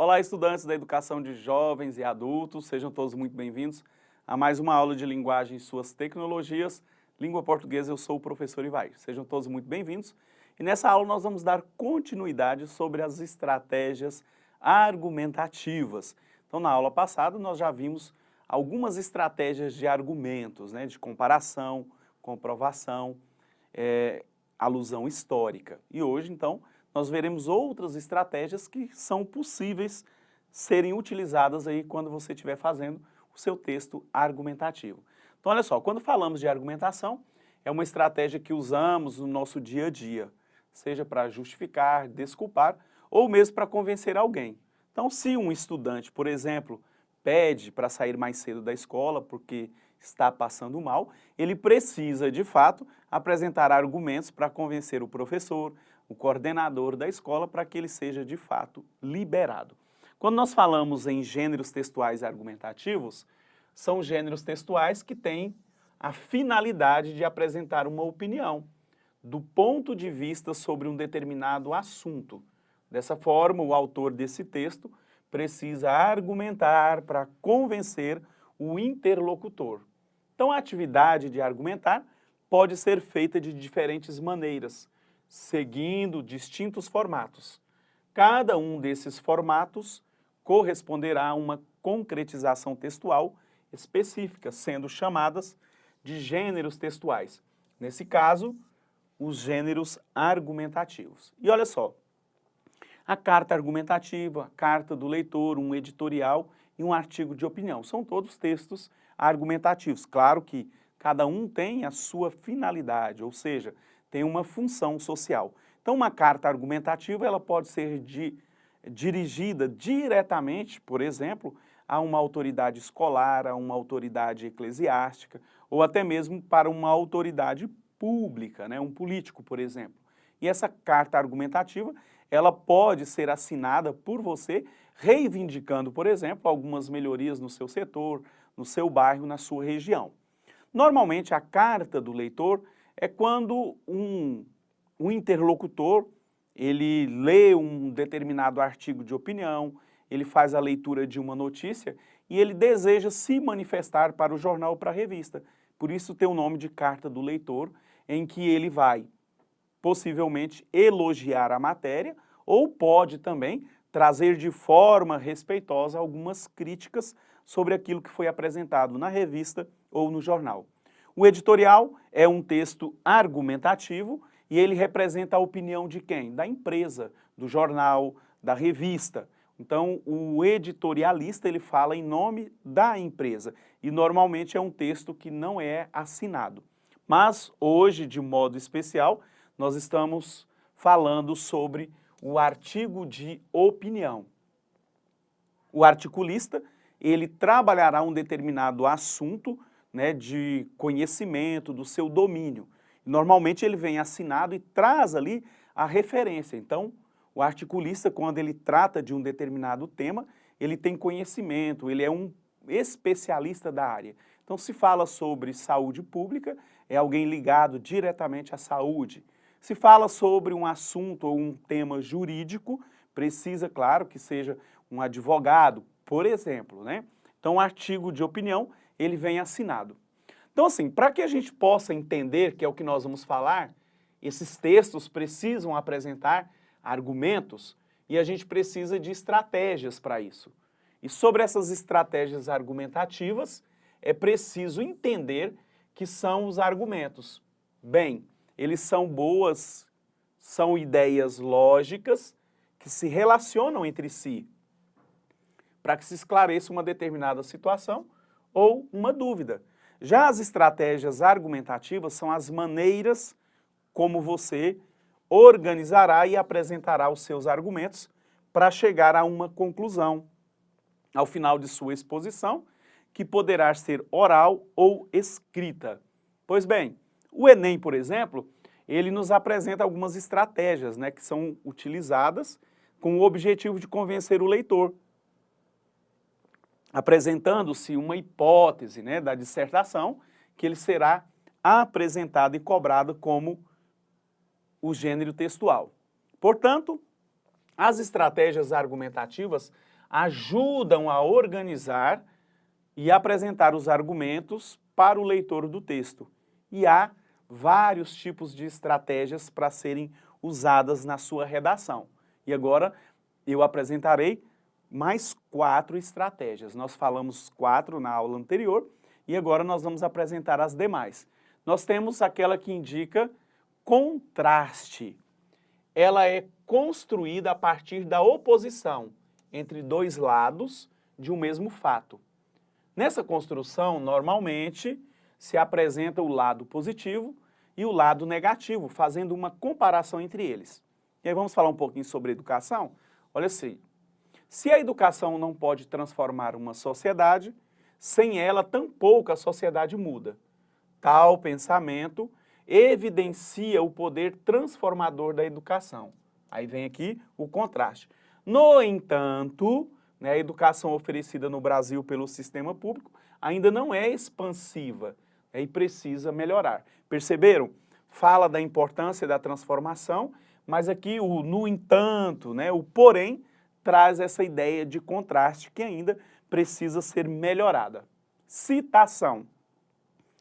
Olá, estudantes da educação de jovens e adultos, sejam todos muito bem-vindos a mais uma aula de linguagem e suas tecnologias. Língua portuguesa, eu sou o professor Ivair. Sejam todos muito bem-vindos. E nessa aula nós vamos dar continuidade sobre as estratégias argumentativas. Então, na aula passada nós já vimos algumas estratégias de argumentos, de comparação, comprovação, alusão histórica. E hoje, então, nós veremos outras estratégias que são possíveis serem utilizadas aí quando você estiver fazendo o seu texto argumentativo. Então, olha só, quando falamos de argumentação, é uma estratégia que usamos no nosso dia a dia, seja para justificar, desculpar ou mesmo para convencer alguém. Então, se um estudante, por exemplo, pede para sair mais cedo da escola porque está passando mal, ele precisa, de fato, apresentar argumentos para convencer o professor, o coordenador da escola, para que ele seja, de fato, liberado. Quando nós falamos em gêneros textuais argumentativos, são gêneros textuais que têm a finalidade de apresentar uma opinião do ponto de vista sobre um determinado assunto. Dessa forma, o autor desse texto precisa argumentar para convencer o interlocutor. Então, a atividade de argumentar pode ser feita de diferentes maneiras, seguindo distintos formatos. Cada um desses formatos corresponderá a uma concretização textual específica, sendo chamadas de gêneros textuais. Nesse caso, os gêneros argumentativos. E olha só, a carta argumentativa, a carta do leitor, um editorial e um artigo de opinião. São todos textos argumentativos. Claro que cada um tem a sua finalidade, ou seja, tem uma função social. Então, uma carta argumentativa ela pode ser dirigida diretamente, por exemplo, a uma autoridade escolar, a uma autoridade eclesiástica, ou até mesmo para uma autoridade pública, um político, por exemplo. E essa carta argumentativa, ela pode ser assinada por você, reivindicando, por exemplo, algumas melhorias no seu setor, no seu bairro, na sua região. Normalmente, a carta do leitor é quando um interlocutor, ele lê um determinado artigo de opinião, ele faz a leitura de uma notícia e ele deseja se manifestar para o jornal ou para a revista. Por isso tem o nome de carta do leitor, em que ele vai possivelmente elogiar a matéria ou pode também trazer de forma respeitosa algumas críticas sobre aquilo que foi apresentado na revista ou no jornal. O editorial é um texto argumentativo e ele representa a opinião de quem? Da empresa, do jornal, da revista. Então, o editorialista ele fala em nome da empresa e normalmente é um texto que não é assinado. Mas hoje, de modo especial, nós estamos falando sobre o artigo de opinião. O articulista, ele trabalhará um determinado assunto, de conhecimento, do seu domínio. Normalmente ele vem assinado e traz ali a referência. Então, o articulista, quando ele trata de um determinado tema, ele tem conhecimento, ele é um especialista da área. Então, se fala sobre saúde pública, é alguém ligado diretamente à saúde. Se fala sobre um assunto ou um tema jurídico, precisa, claro, que seja um advogado, por exemplo, Então, o artigo de opinião, ele vem assinado. Então, assim, para que a gente possa entender, que é o que nós vamos falar, esses textos precisam apresentar argumentos e a gente precisa de estratégias para isso. E sobre essas estratégias argumentativas, é preciso entender que são os argumentos. Bem, eles são ideias lógicas que se relacionam entre si para que se esclareça uma determinada situação ou uma dúvida. Já as estratégias argumentativas são as maneiras como você organizará e apresentará os seus argumentos para chegar a uma conclusão ao final de sua exposição, que poderá ser oral ou escrita. Pois bem, o Enem, por exemplo, ele nos apresenta algumas estratégias, que são utilizadas com o objetivo de convencer o leitor, apresentando-se uma hipótese da dissertação que ele será apresentado e cobrado como o gênero textual. Portanto, as estratégias argumentativas ajudam a organizar e apresentar os argumentos para o leitor do texto. E há vários tipos de estratégias para serem usadas na sua redação. E agora eu apresentarei mais 4 estratégias. Nós falamos 4 na aula anterior e agora nós vamos apresentar as demais. Nós temos aquela que indica contraste. Ela é construída a partir da oposição entre 2 lados de um mesmo fato. Nessa construção, normalmente, se apresenta o lado positivo e o lado negativo, fazendo uma comparação entre eles. E aí vamos falar um pouquinho sobre educação? Olha assim, se a educação não pode transformar uma sociedade, sem ela tampouco a sociedade muda. Tal pensamento evidencia o poder transformador da educação. Aí vem aqui o contraste. No entanto, a educação oferecida no Brasil pelo sistema público ainda não é expansiva e precisa melhorar. Perceberam? Fala da importância da transformação, mas aqui o no entanto, o porém, traz essa ideia de contraste que ainda precisa ser melhorada. Citação.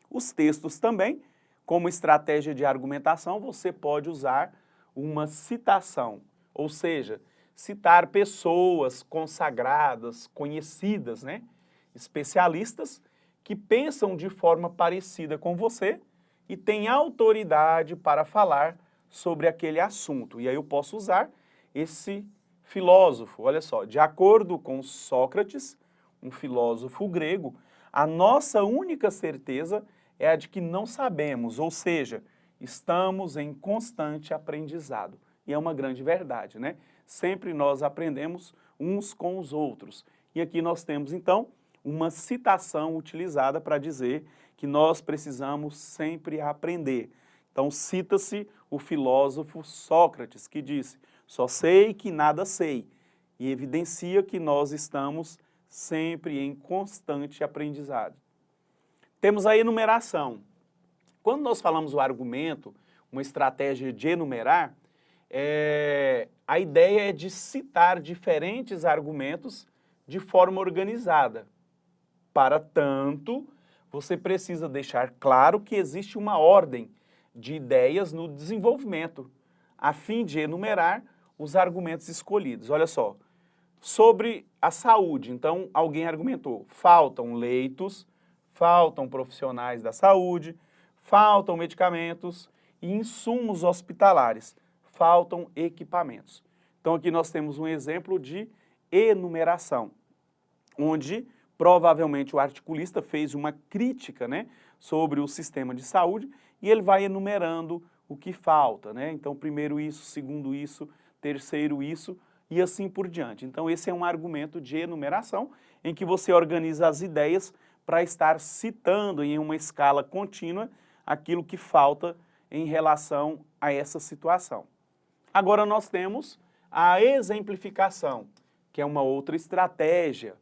Os textos também, como estratégia de argumentação, você pode usar uma citação, ou seja, citar pessoas consagradas, conhecidas, especialistas, que pensam de forma parecida com você e têm autoridade para falar sobre aquele assunto. E aí eu posso usar esse filósofo. Olha só, de acordo com Sócrates, um filósofo grego, a nossa única certeza é a de que não sabemos, ou seja, estamos em constante aprendizado. E é uma grande verdade, Sempre nós aprendemos uns com os outros. E aqui nós temos, então, uma citação utilizada para dizer que nós precisamos sempre aprender. Então, cita-se o filósofo Sócrates, que disse, só sei que nada sei, e evidencia que nós estamos sempre em constante aprendizado. Temos a enumeração. Quando nós falamos o argumento, uma estratégia de enumerar, a ideia é de citar diferentes argumentos de forma organizada. Para tanto, você precisa deixar claro que existe uma ordem de ideias no desenvolvimento, a fim de enumerar os argumentos escolhidos. Olha só, sobre a saúde, então alguém argumentou, faltam leitos, faltam profissionais da saúde, faltam medicamentos e insumos hospitalares, faltam equipamentos. Então aqui nós temos um exemplo de enumeração, onde provavelmente o articulista fez uma crítica sobre o sistema de saúde e ele vai enumerando o que falta. Então primeiro isso, segundo isso, terceiro isso e assim por diante. Então esse é um argumento de enumeração em que você organiza as ideias para estar citando em uma escala contínua aquilo que falta em relação a essa situação. Agora nós temos a exemplificação, que é uma outra estratégia.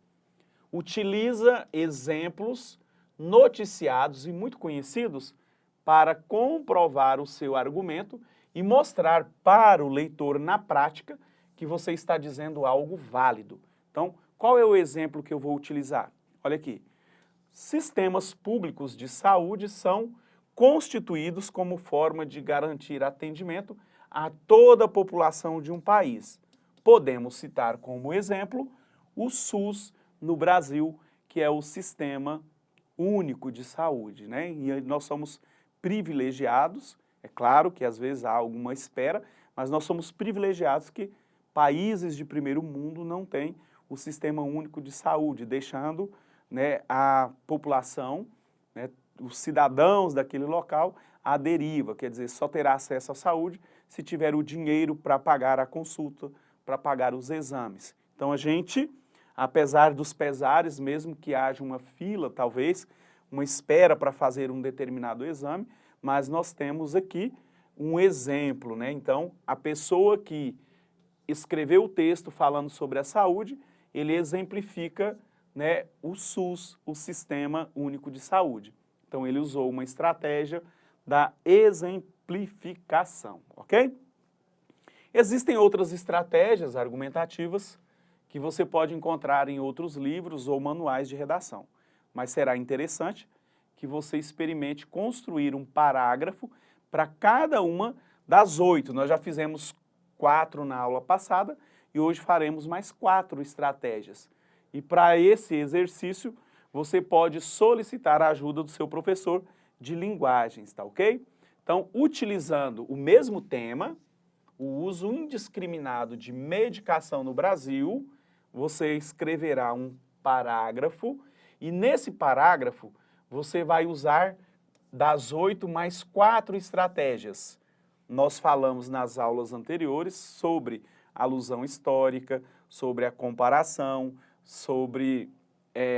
Utiliza exemplos noticiados e muito conhecidos para comprovar o seu argumento e mostrar para o leitor na prática que você está dizendo algo válido. Então, qual é o exemplo que eu vou utilizar? Olha aqui. Sistemas públicos de saúde são constituídos como forma de garantir atendimento a toda a população de um país. Podemos citar como exemplo o SUS no Brasil, que é o Sistema Único de Saúde, E nós somos privilegiados, é claro que às vezes há alguma espera, mas nós somos privilegiados que países de primeiro mundo não têm o Sistema Único de Saúde, deixando a população, os cidadãos daquele local à deriva, quer dizer, só terá acesso à saúde se tiver o dinheiro para pagar a consulta, para pagar os exames. Então a gente, apesar dos pesares, mesmo que haja uma fila, talvez, uma espera para fazer um determinado exame, mas nós temos aqui um exemplo, Então, a pessoa que escreveu o texto falando sobre a saúde, ele exemplifica o SUS, o Sistema Único de Saúde. Então, ele usou uma estratégia da exemplificação, ok? Existem outras estratégias argumentativas que você pode encontrar em outros livros ou manuais de redação. Mas será interessante que você experimente construir um parágrafo para cada uma das 8. Nós já fizemos 4 na aula passada e hoje faremos mais 4 estratégias. E para esse exercício, você pode solicitar a ajuda do seu professor de linguagens, tá ok? Então, utilizando o mesmo tema, o uso indiscriminado de medicação no Brasil, você escreverá um parágrafo e nesse parágrafo você vai usar das 8 mais 4 estratégias. Nós falamos nas aulas anteriores sobre alusão histórica, sobre a comparação, sobre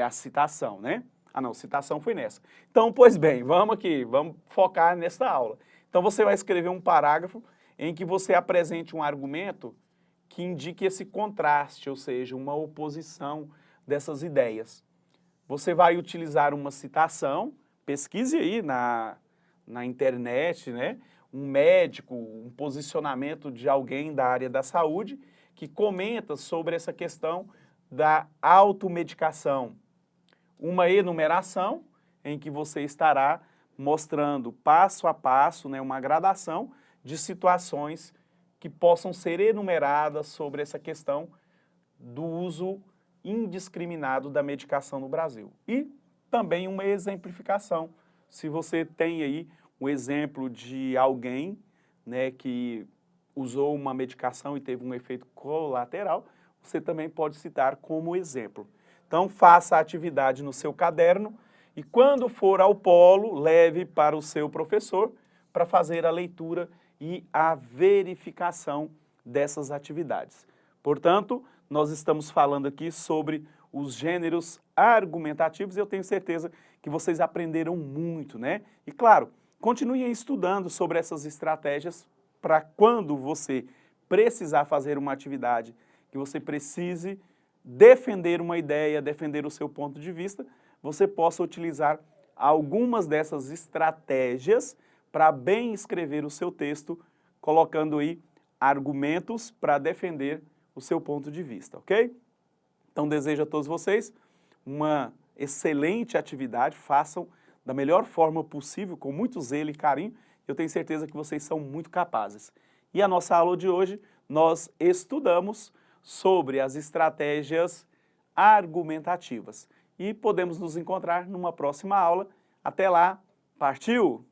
a citação, né? Ah não, citação foi nessa. Então, pois bem, vamos aqui, vamos focar nesta aula. Então você vai escrever um parágrafo em que você apresente um argumento que indique esse contraste, ou seja, uma oposição dessas ideias. Você vai utilizar uma citação, pesquise aí na internet, né? Um médico, um posicionamento de alguém da área da saúde que comenta sobre essa questão da automedicação. Uma enumeração em que você estará mostrando passo a passo, né, uma gradação de situações que possam ser enumeradas sobre essa questão do uso indiscriminado da medicação no Brasil. E também uma exemplificação. Se você tem aí um exemplo de alguém, né, que usou uma medicação e teve um efeito colateral, você também pode citar como exemplo. Então, faça a atividade no seu caderno e quando for ao polo, leve para o seu professor para fazer a leitura e a verificação dessas atividades. Portanto, nós estamos falando aqui sobre os gêneros argumentativos e eu tenho certeza que vocês aprenderam muito, né? E claro, continuem estudando sobre essas estratégias para quando você precisar fazer uma atividade que você precise defender uma ideia, defender o seu ponto de vista, você possa utilizar algumas dessas estratégias para bem escrever o seu texto, colocando aí argumentos para defender o seu ponto de vista, ok? Então desejo a todos vocês uma excelente atividade, façam da melhor forma possível, com muito zelo e carinho, eu tenho certeza que vocês são muito capazes. E a nossa aula de hoje, nós estudamos sobre as estratégias argumentativas. E podemos nos encontrar numa próxima aula. Até lá, partiu!